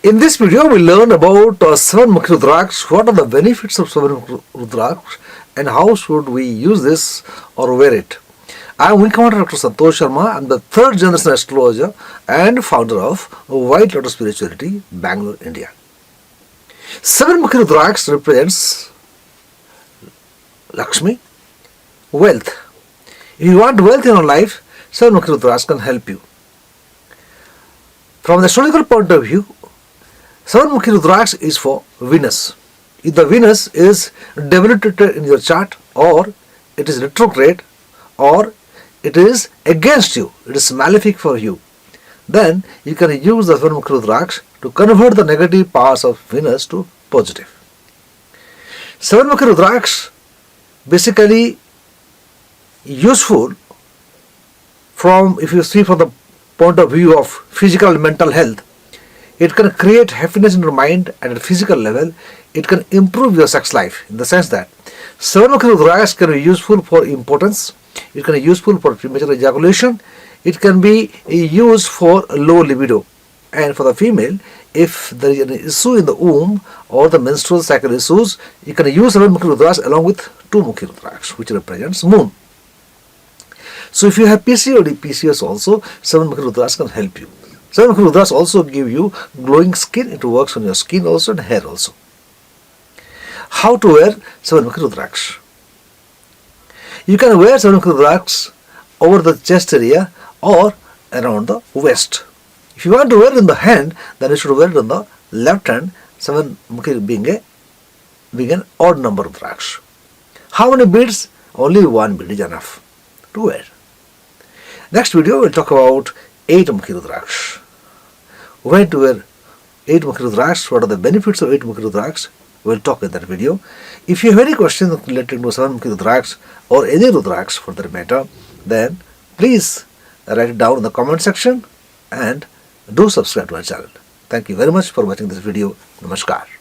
In this video, we learn about 7 Mukhi Rudraksha, what are the benefits of 7 Mukhi Rudraksha and how should we use this or wear it. I am Dr. Santosh Sharma. I am the 3rd generation astrologer and founder of White Lotus Spirituality, Bangalore, India. 7 Mukhi Rudraksha represents Lakshmi, wealth. If you want wealth in your life, 7 Mukhi Rudraksha can help you. From the astrological point of view, 7 Mukhi Rudraksha is for Venus. If the Venus is debilitated in your chart, or it is retrograde, or it is against you, it is malefic for you, then you can use the 7 Mukhi Rudraksha to convert the negative powers of Venus to positive. 7 Mukhi Rudraksha basically useful from, if you see from the point of view of physical and mental health. It can create happiness in your mind and at a physical level. It can improve your sex life in the sense that 7 Mukhi Rudraksha can be useful for impotence. It can be useful for premature ejaculation. It can be used for low libido. And for the female, if there is an issue in the womb or the menstrual cycle issues, you can use 7 Mukhi Rudraksha along with 2 Mukhi Rudraksha, which represents moon. So if you have PCOD, PCOS also, 7 Mukhi Rudraksha can help you. 7 Mukhi Rudraksha also give you glowing skin. It works on your skin also and hair also. How to wear 7 Mukhi Rudraksha? You can wear 7 Mukhi Rudraksha over the chest area or around the waist. If you want to wear it in the hand, then you should wear it on the left hand, 7 Mukhi being an odd number Rudraksha. How many beads? Only 1 bead is enough to wear. Next video we will talk about 8 Mukhi Rudraksha. When to wear 8 Mukhi Rudraksha, what are the benefits of 8 Mukhi Rudraksha? We will talk in that video. If you have any questions related to 7 Mukhi Rudraksha or any Rudraksha for that matter, then please write it down in the comment section and do subscribe to our channel. Thank you very much for watching this video. Namaskar.